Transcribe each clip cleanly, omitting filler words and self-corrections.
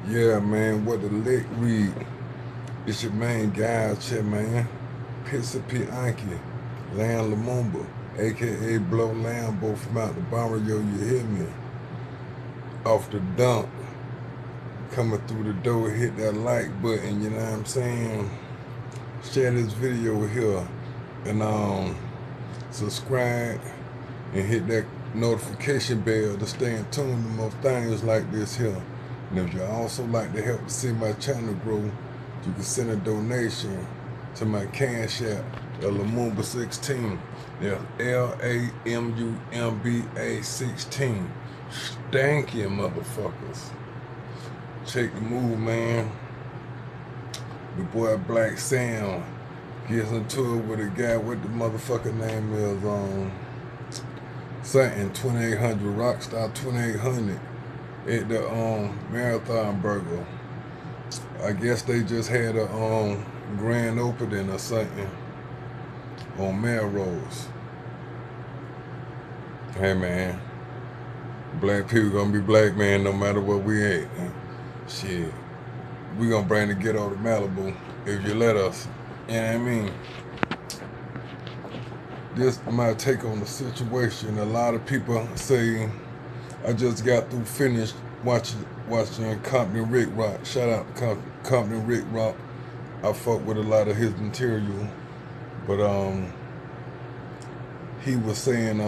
Yeah, man, what the lick read? It's your main guy out here, man. Pissy Pianci, Lamumba, aka Blow Lambo from out the barrio, you hear me? Off the dump, coming through the door, hit that like button, you know what I'm saying? Share this video here and subscribe and hit that notification bell to stay in tune to more things like this here. And if you also like to help see my channel grow, you can send a donation to my cash app, Lamumba 16. That's Lamumba 16. Stanky motherfuckers. Check the move, man. The boy Black Sam gets into it with a guy. What the motherfucker name is? Something 2800 Rockstar 2800 at the Marathon Burger. I guess they just had a grand opening or something on Melrose. Hey man, black people gonna be black, man, no matter what we at. Shit, we gonna bring the ghetto to Malibu if you let us. You know what I mean? This my take on the situation. A lot of people say I just got through finished watching Compton Rick Rock. Shout out to Compton Rick Rock. I fuck with a lot of his material, but he was saying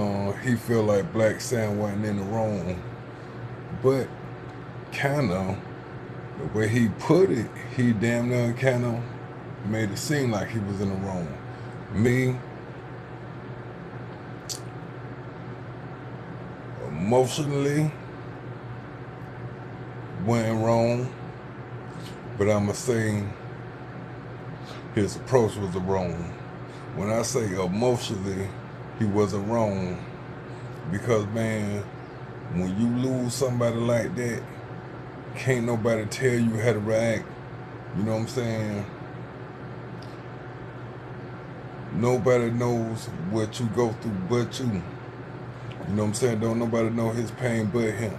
he feel like Black Sam wasn't in the wrong, but kind of the way he put it, he damn near kind of made it seem like he was in the wrong. Me, emotionally, went wrong, but I'ma say his approach was wrong. When I say emotionally, he wasn't wrong, because man, when you lose somebody like that, can't nobody tell you how to react. You know what I'm saying? Nobody knows what you go through but you. You know what I'm saying? Don't nobody know his pain but him.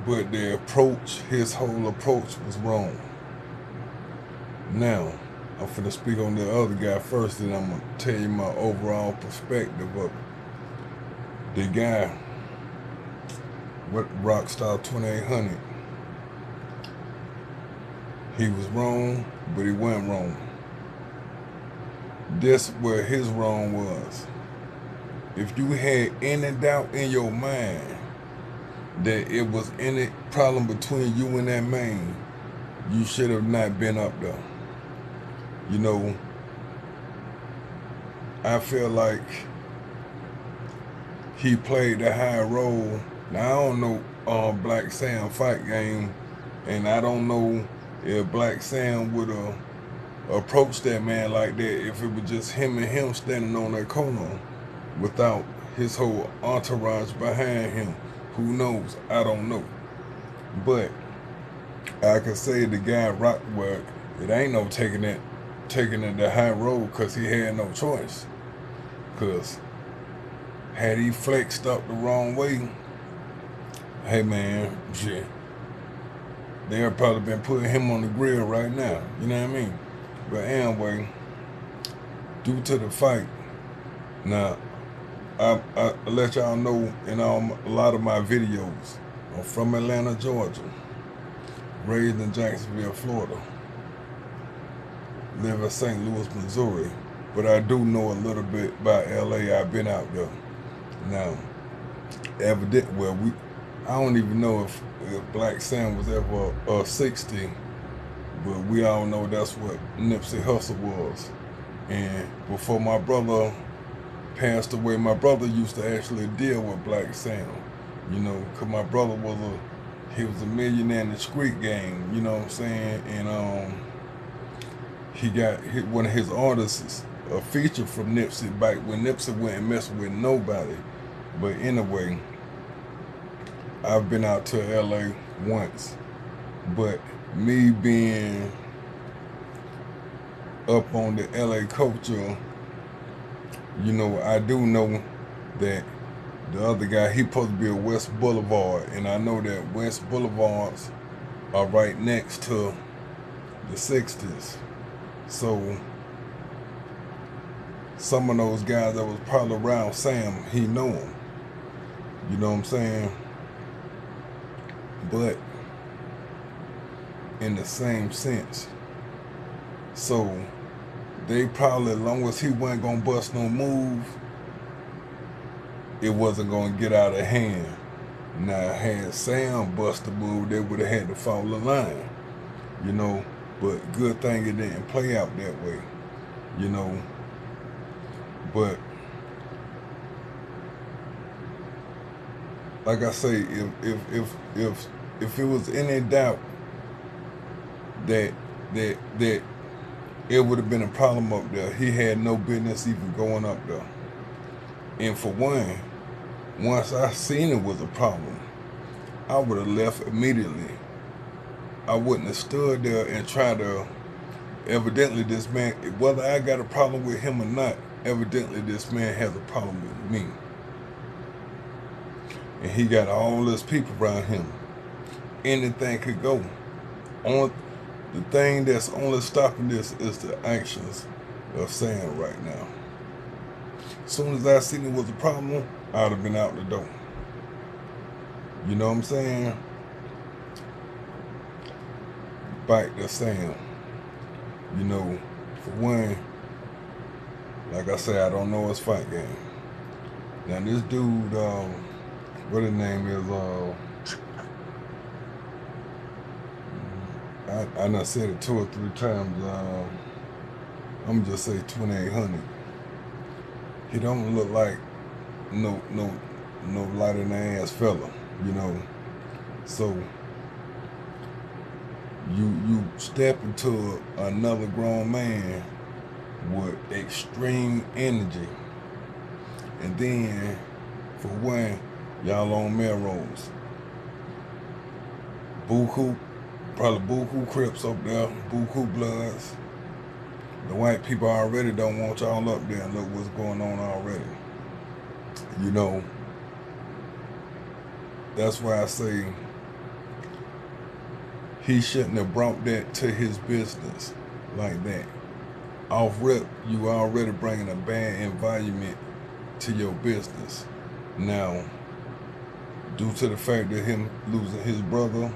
But the approach, his whole approach was wrong. Now, I'm finna speak on the other guy first, and I'm gonna tell you my overall perspective of it. The guy with Rockstar 2800, he was wrong, but he wasn't wrong. This where his wrong was. If you had any doubt in your mind that it was any problem between you and that man, you should have not been up there. You know, I feel like he played the high role. Now, I don't know Black Sam fight game, and I don't know if Black Sam would approach that man like that if it was just him and him standing on that corner without his whole entourage behind him. Who knows? I don't know. But I can say the guy Rockwell, it ain't no taking it the high road, because he had no choice. Because had he flexed up the wrong way, hey man, shit, they have probably been putting him on the grill right now. You know what I mean? But anyway, due to the fight, now I let y'all know in a lot of my videos, I'm from Atlanta, Georgia, raised in Jacksonville, Florida, live in St. Louis, Missouri, but I do know a little bit about LA. I've been out there. Now, I don't even know if Black Sam was ever 60, but we all know that's what Nipsey Hussle was. And before my brother passed away, my brother used to actually deal with Black Sam, you know, because my brother was a millionaire in the street game, you know what I'm saying? And he got one of his artists a feature from Nipsey back when Nipsey wouldn't mess with nobody. But anyway, I've been out to LA once, but me being up on the LA culture, you know, I do know that The other guy, he supposed to be a West Boulevard, and I know that West Boulevards are right next to the 60s. So some of those guys that was probably around Sam, he know them. You know what I'm saying? But in the same sense. So they probably, as long as he wasn't gonna bust no move, it wasn't gonna get out of hand. Now, had Sam bust the move, they would have had to fall in line, you know. But good thing it didn't play out that way, you know. But like I say, if it was any doubt that it would have been a problem up there, he had no business even going up there. And for one, once I seen it was a problem, I would have left immediately. I wouldn't have stood there and tried to, evidently this man, whether I got a problem with him or not, evidently this man has a problem with me. And he got all those people around him. Anything could go. On the thing that's only stopping this is the actions of Sam right now. As soon as I seen it was a problem, I'd have been out the door. You know what I'm saying? Back to Sam. You know, for one, like I said, I don't know his fight game. Now this dude, what his name is, I done said it 2 or 3 times, I'm just say 2800. He don't look like no light in the ass fella, you know. So you step into another grown man with extreme energy, and then for one, y'all on Melrose. Buku, probably Buku Crips up there, Buku Bloods. The white people already don't want y'all up there, and look what's going on already. You know, that's why I say he shouldn't have brought that to his business like that. Off rip, you already bringing a bad environment to your business. Now, due to the fact that him losing his brother,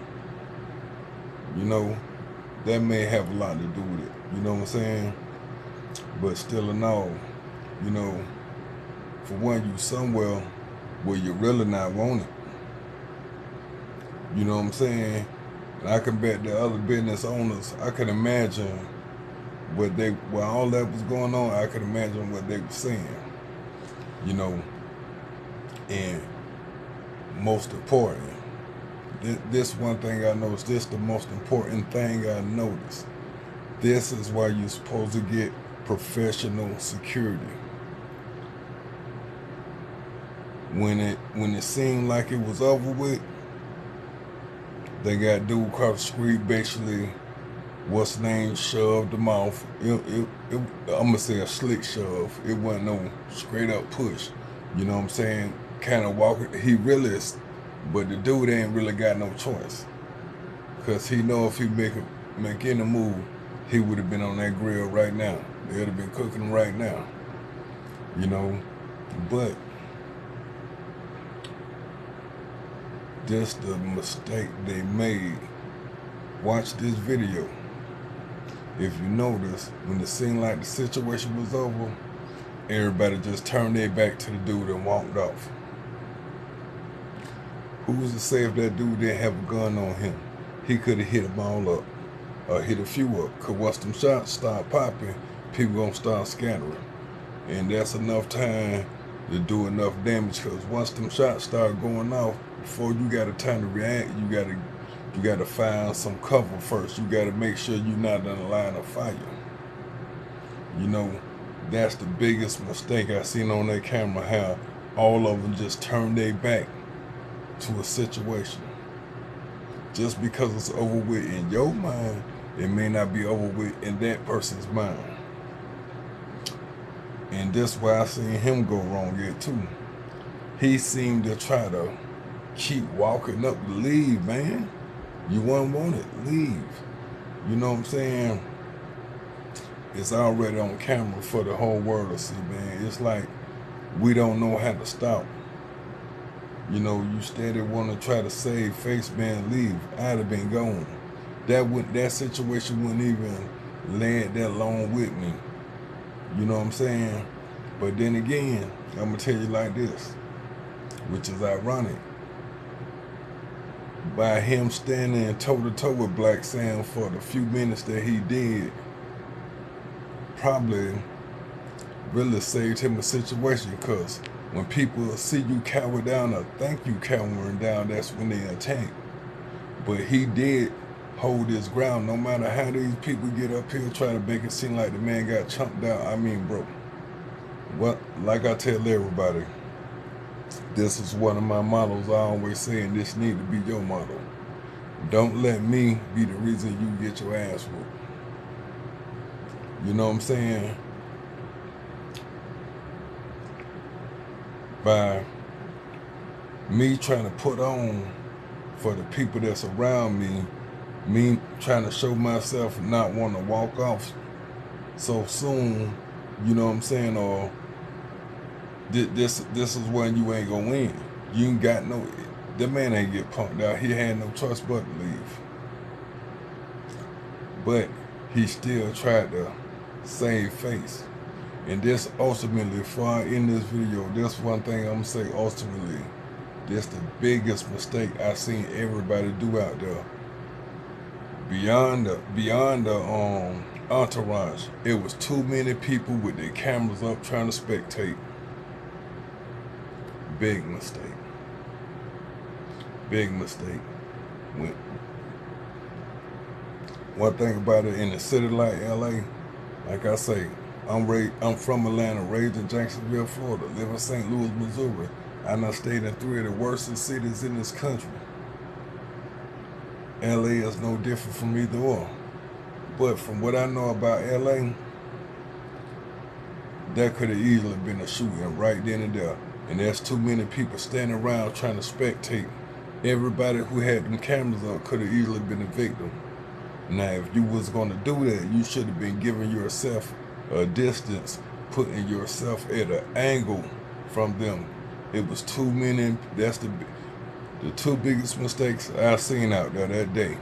you know, that may have a lot to do with it. You know what I'm saying? But still in all, you know, for one, you somewhere where you really not want it. You know what I'm saying? And I can bet the other business owners, I can imagine while all that was going on, I could imagine what they were saying. You know, and most important, this one thing I noticed, this the most important thing I noticed. This is why you're supposed to get professional security. When it seemed like it was over with, they got dude across the street basically, what's name, shoved him off. I'm gonna say a slick shove. It wasn't no straight up push. You know what I'm saying? Kind of walking. He realized, but the dude ain't really got no choice, cause he know if he make any move, he would have been on that grill right now. They'd have been cooking right now. You know, but just the mistake they made. Watch this video. If you notice, when it seemed like the situation was over, everybody just turned their back to the dude and walked off. Who's to say if that dude didn't have a gun on him? He could have hit them all up, or hit a few up. Cause once them shots start popping, people gonna start scattering. And that's enough time to do enough damage, cause once them shots start going off, before you got a time to react, you gotta find some cover first. You gotta make sure you're not in the line of fire. You know, that's the biggest mistake I seen on that camera, how all of them just turned their back to a situation. Just because it's over with in your mind, it may not be over with in that person's mind. And that's why I seen him go wrong here too. he seemed to try to keep walking up to leave, man. You wouldn't want it, leave. You know what I'm saying? It's already on camera for the whole world to see, man. It's like we don't know how to stop. You know, you steady want to try to save face, man, leave. I'd have been gone. That situation wouldn't even land that long with me. You know what I'm saying? But then again, I'm gonna tell you like this, which is ironic. By him standing toe to toe with Black Sam for the few minutes that he did, probably really saved him a situation, because when people see you cower down or think you cowering down, that's when they attack. But he did hold his ground, no matter how these people get up here try to make it seem like the man got chunked out. I mean, bro, what, like I tell everybody, this is one of my models. I always say, and this need to be your model. Don't let me be the reason you get your ass whooped. You know what I'm saying? By me trying to put on for the people that's around me trying to show myself not wanting to walk off so soon, you know what I'm saying, or this is when you ain't gonna win. You ain't got no, the man ain't get punked out. He had no choice but to leave. But he still tried to save face. And this ultimately, far in this video, this one thing I'm gonna say ultimately, this the biggest mistake I seen everybody do out there. Beyond the entourage, it was too many people with their cameras up trying to spectate. Big mistake. Big mistake. One thing about it, in a city like LA, like I say, I'm from Atlanta, raised in Jacksonville, Florida, live in St. Louis, Missouri. I done stayed in 3 of the worst cities in this country. LA is no different from either or. But from what I know about LA, that could have easily been a shooting right then and there. And there's too many people standing around trying to spectate. Everybody who had them cameras up could have easily been a victim. Now, if you was going to do that, you should have been giving yourself a distance, putting yourself at an angle from them. It was too many. That's the two biggest mistakes I seen out there that day.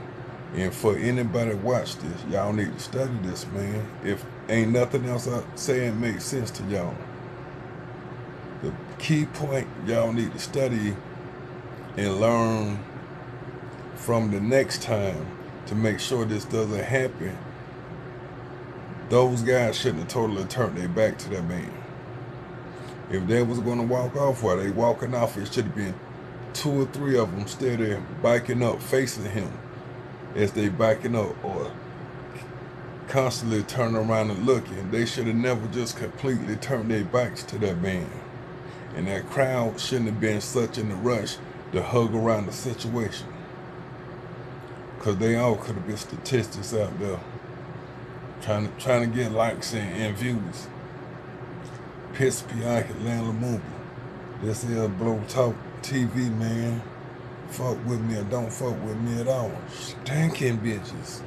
And for anybody watch this, y'all need to study this, man. If ain't nothing else I saying makes sense to y'all. The key point y'all need to study and learn from the next time to make sure this doesn't happen. Those guys shouldn't have totally turned their back to that man. If they was going to walk off while they walking off, it should have been 2 or 3 of them steady biking up, facing him as they backing up, or constantly turning around and looking. They should have never just completely turned their backs to that man. And that crowd shouldn't have been such in a rush to hug around the situation. Because they all could have been statistics out there trying to get likes and views. Pissy, Pianci, Lamumba. This is Blow Talk TV, man. Fuck with me or don't fuck with me at all. Stinking bitches.